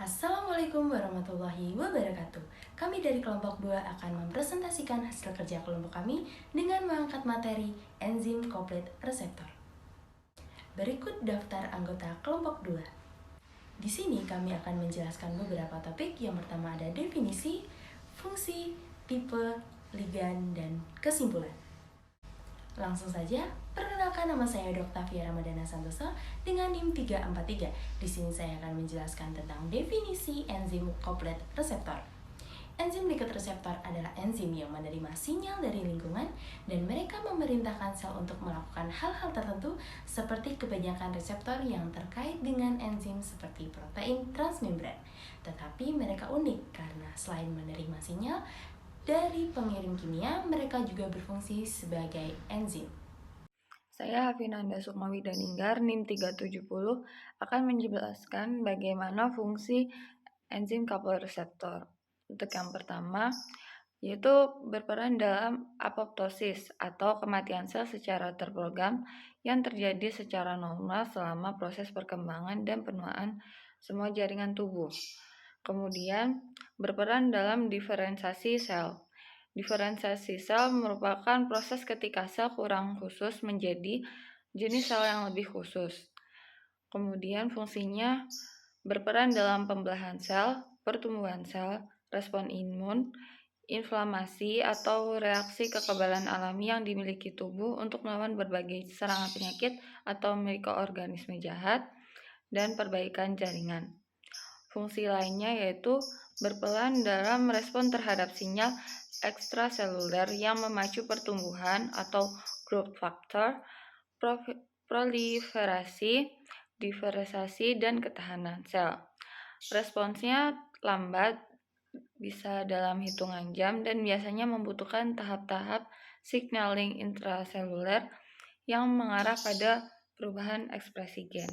Assalamualaikum warahmatullahi wabarakatuh. Kami dari kelompok 2 akan mempresentasikan hasil kerja kelompok kami dengan mengangkat materi enzim komplit reseptor. Berikut daftar anggota kelompok 2. Di sini kami akan menjelaskan beberapa topik. Yang pertama ada definisi, fungsi, tipe, ligan, dan kesimpulan. Langsung saja, perkenalkan nama saya Dr. Ramadana Santoso dengan NIM 343. Di sini saya akan menjelaskan tentang definisi enzim komplit reseptor. Enzim liket reseptor adalah enzim yang menerima sinyal dari lingkungan dan mereka memerintahkan sel untuk melakukan hal-hal tertentu seperti kebanyakan reseptor yang terkait dengan enzim seperti protein transmembran. Tetapi mereka unik karena selain menerima sinyal dari pengirim kimia, mereka juga berfungsi sebagai enzim. Saya Hafinanda Sukmawi Daninggar, NIM 370, akan menjelaskan bagaimana fungsi enzim coupled reseptor. Untuk yang pertama, yaitu berperan dalam apoptosis atau kematian sel secara terprogram yang terjadi secara normal selama proses perkembangan dan penuaan semua jaringan tubuh. Kemudian, berperan dalam diferensiasi sel. Diferensiasi sel merupakan proses ketika sel kurang khusus menjadi jenis sel yang lebih khusus. Kemudian fungsinya berperan dalam pembelahan sel, pertumbuhan sel, respon imun, inflamasi atau reaksi kekebalan alami yang dimiliki tubuh untuk melawan berbagai serangan penyakit atau mikroorganisme jahat, dan perbaikan jaringan. Fungsi lainnya yaitu berperan dalam respon terhadap sinyal ekstraseluler yang memacu pertumbuhan atau growth factor, proliferasi, diferensiasi, dan ketahanan sel. Responsnya lambat, bisa dalam hitungan jam, dan biasanya membutuhkan tahap-tahap signaling intraseluler yang mengarah pada perubahan ekspresi gen.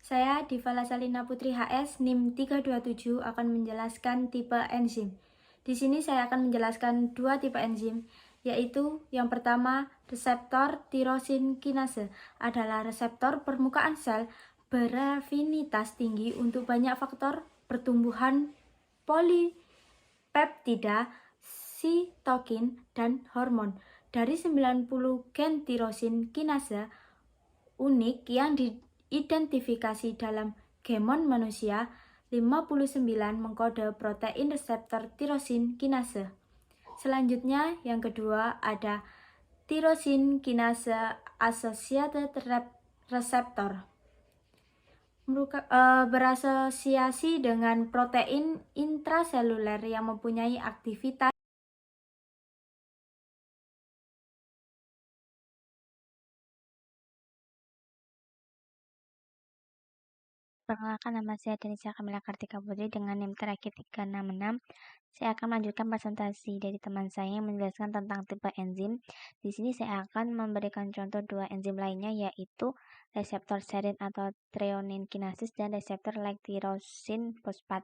Saya Diva Lasalina Putri HS NIM 327 akan menjelaskan tipe enzim. Di sini saya akan menjelaskan dua tipe enzim, yaitu yang pertama reseptor tirosin kinase adalah reseptor permukaan sel berafinitas tinggi untuk banyak faktor pertumbuhan polipeptida, sitokin, dan hormon. Dari 90 gen tirosin kinase unik yang diidentifikasi dalam genome manusia, 59 mengkode protein reseptor tirosin kinase. Selanjutnya, yang kedua ada tirosin kinase associated receptor. Berasosiasi dengan protein intraseluler yang mempunyai aktivitas. Perkenalkan, nama saya Denisha Kamila Kartika Putri dengan NIM terakhir 366. Saya akan melanjutkan presentasi dari teman saya yang menjelaskan tentang tipe enzim. Di sini saya akan memberikan contoh dua enzim lainnya, yaitu reseptor serin atau threonine kinases dan reseptor like tyrosin fosfat.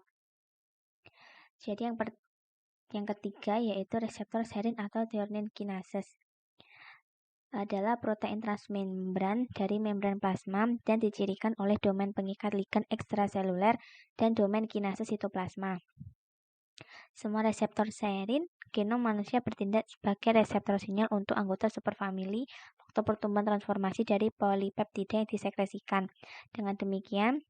Jadi yang ketiga yaitu reseptor serin atau threonine kinases adalah protein transmembran dari membran plasma dan dicirikan oleh domain pengikat ligan ekstraseluler dan domain kinase sitoplasma. Semua reseptor serin genom manusia bertindak sebagai reseptor sinyal untuk anggota superfamili faktor pertumbuhan transformasi dari polipeptida yang disekresikan. Dengan demikian,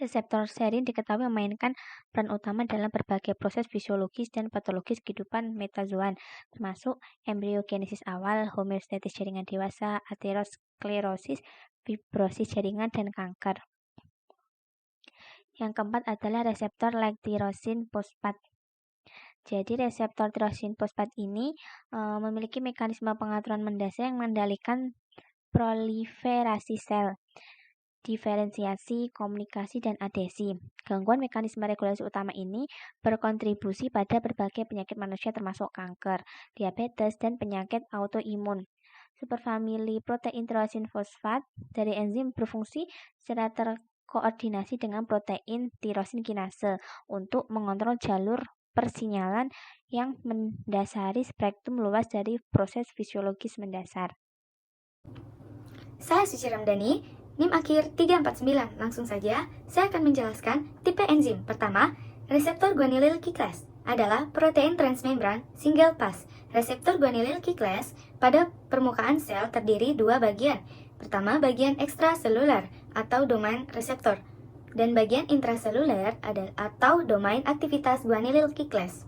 reseptor serin diketahui memainkan peran utama dalam berbagai proses fisiologis dan patologis kehidupan metazoan, termasuk embriogenesis awal, homeostatis jaringan dewasa, aterosklerosis, fibrosis jaringan, dan kanker. Yang keempat adalah reseptor like tyrosin fosfat. Jadi reseptor tyrosin fosfat ini memiliki mekanisme pengaturan mendasar yang mengendalikan proliferasi sel, diferensiasi, komunikasi, dan adhesi. Gangguan mekanisme regulasi utama ini berkontribusi pada berbagai penyakit manusia termasuk kanker, diabetes, dan penyakit autoimun. Superfamili protein tyrosin fosfat dari enzim berfungsi secara terkoordinasi dengan protein tirosin kinase untuk mengontrol jalur persinyalan yang mendasari spektrum luas dari proses fisiologis mendasar. Saya Suci Ramdhani NIM akhir 349. Langsung saja, saya akan menjelaskan tipe enzim. Pertama, reseptor guanylyl cyclase adalah protein transmembran single pass. Reseptor guanylyl cyclase pada permukaan sel terdiri dua bagian. Pertama, bagian ekstraseluler atau domain reseptor, dan bagian intraseluler atau domain aktivitas guanylyl cyclase.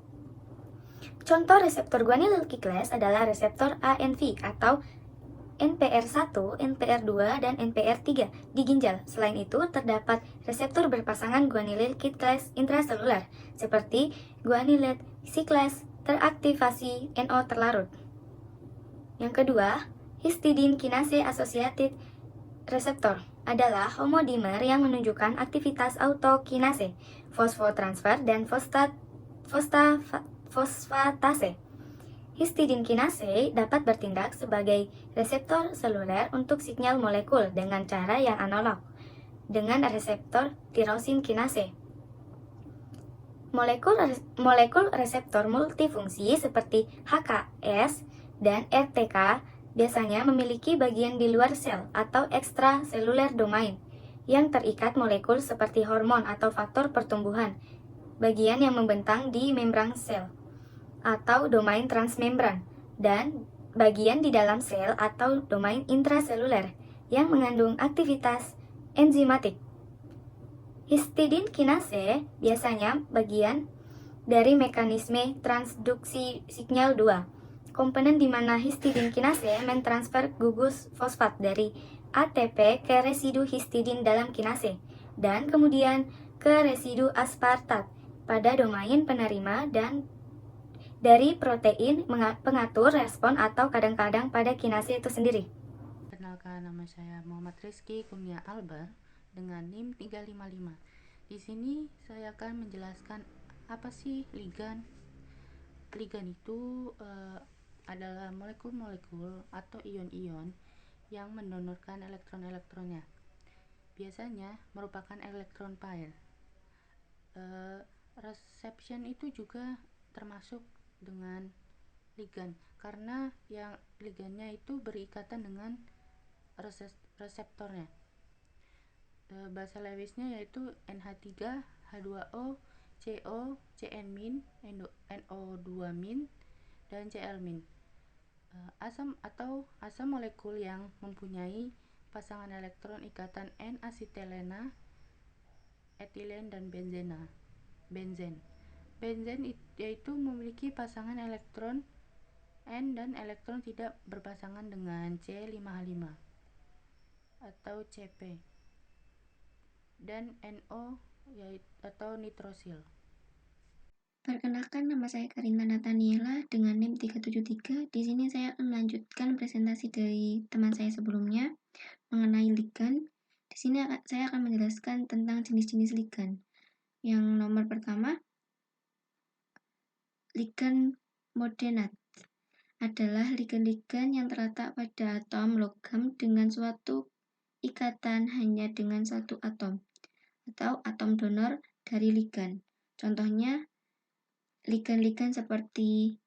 Contoh reseptor guanylyl cyclase adalah reseptor ANV atau NPR1, NPR2, dan NPR3 di ginjal. Selain itu, terdapat reseptor berpasangan guanylyl cyclase intraseluler, seperti guanylyl cyclase teraktivasi NO terlarut. Yang kedua, histidine kinase associated receptor adalah homodimer yang menunjukkan aktivitas autokinase, fosfotransfer, dan fosfatase. Histidine kinase dapat bertindak sebagai reseptor seluler untuk sinyal molekul dengan cara yang analog dengan reseptor tirosin kinase. Molekul reseptor multifungsi seperti HKS dan RTK biasanya memiliki bagian di luar sel atau ekstraseluler domain yang terikat molekul seperti hormon atau faktor pertumbuhan, bagian yang membentang di membran sel atau domain transmembran, dan bagian di dalam sel atau domain intraseluler yang mengandung aktivitas enzimatik. Histidine kinase biasanya bagian dari mekanisme transduksi sinyal 2, komponen di mana histidine kinase mentransfer gugus fosfat dari ATP ke residu histidine dalam kinase, dan kemudian ke residu aspartat pada domain penerima dan dari protein pengatur respon atau kadang-kadang pada kinase itu sendiri. Perkenalkan, nama saya Muhammad Rizky Kurnia Albar dengan NIM 355. Di sini saya akan menjelaskan apa sih ligan. Ligan itu adalah molekul-molekul atau ion-ion yang mendonorkan elektron-elektronnya. Biasanya merupakan elektron pair. Reception itu juga termasuk dengan ligan, karena yang ligannya itu berikatan dengan reseptornya. Bahasa Lewisnya yaitu NH3, H2O, CO, CN-, NO2-, dan Cl-. Asam molekul yang mempunyai pasangan elektron ikatan N-asetilena, etilen, dan benzen. Benzen yaitu memiliki pasangan elektron N dan elektron tidak berpasangan dengan C5H5 atau Cp, dan NO atau nitrosil. Perkenalkan, nama saya Karina Nathaniela dengan NIM 373. Di sini saya akan melanjutkan presentasi dari teman saya sebelumnya mengenai ligan. Di sini saya akan menjelaskan tentang jenis-jenis ligan. Yang nomor pertama, ligan modenat adalah ligan-ligan yang terletak pada atom logam dengan suatu ikatan hanya dengan satu atom atau atom donor dari ligan. Contohnya, ligan-ligan seperti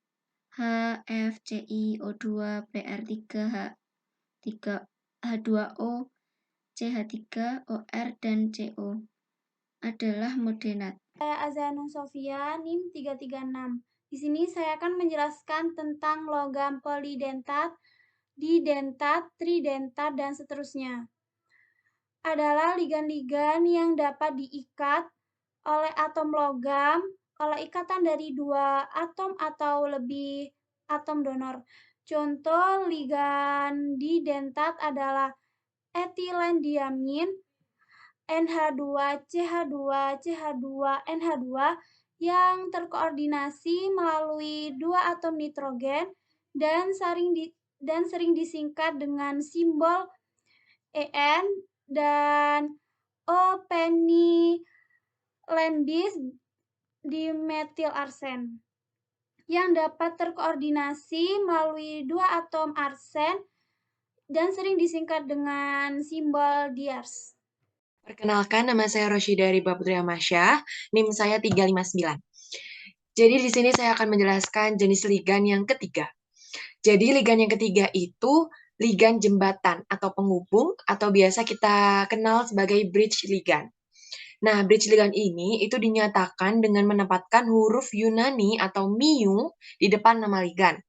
HFCI, O2, PR3, H2O, CH3, OR, dan CO adalah modenat. Saya Azanul Sofia, NIM 336. Di sini saya akan menjelaskan tentang logam polidentat, didentat, tridentat, dan seterusnya. Adalah ligan-ligan yang dapat diikat oleh atom logam oleh ikatan dari dua atom atau lebih atom donor. Contoh ligan didentat adalah etilendiamin, NH2, CH2, CH2, NH2 yang terkoordinasi melalui dua atom nitrogen dan sering disingkat dengan simbol En dan O-penylendis dimetil arsen yang dapat terkoordinasi melalui dua atom arsen dan sering disingkat dengan simbol diars. Perkenalkan, nama saya Roshida Riba Putri Amasya, NIM saya 359. Jadi di sini saya akan menjelaskan jenis ligan yang ketiga. Jadi ligan yang ketiga itu ligand jembatan atau penghubung atau biasa kita kenal sebagai bridge ligand. Nah, bridge ligand ini itu dinyatakan dengan menempatkan huruf Yunani atau mu di depan nama ligand.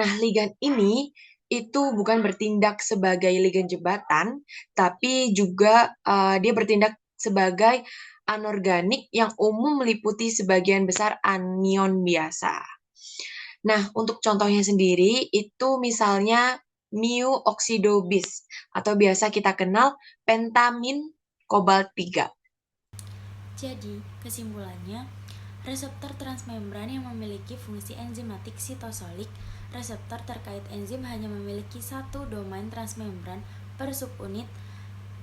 Nah, ligand ini itu bukan bertindak sebagai ligand jembatan, tapi juga dia bertindak sebagai anorganik yang umum meliputi sebagian besar anion biasa. Nah, untuk contohnya sendiri itu misalnya mu oksidobis atau biasa kita kenal pentamin kobalt 3. Jadi, kesimpulannya, reseptor transmembran yang memiliki fungsi enzimatik sitosolik, reseptor terkait enzim hanya memiliki satu domain transmembran per subunit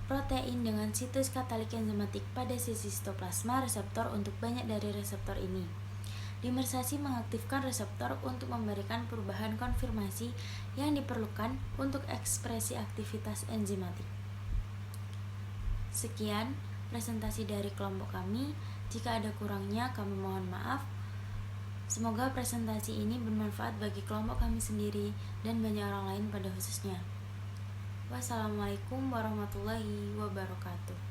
protein dengan situs katalik enzimatik pada sisi sitoplasma reseptor untuk banyak dari reseptor ini. Dimersasi mengaktifkan reseptor untuk memberikan perubahan konfirmasi yang diperlukan untuk ekspresi aktivitas enzimatik. Sekian presentasi dari kelompok kami. Jika ada kurangnya, kami mohon maaf. Semoga presentasi ini bermanfaat bagi kelompok kami sendiri dan banyak orang lain pada khususnya. Wassalamualaikum warahmatullahi wabarakatuh.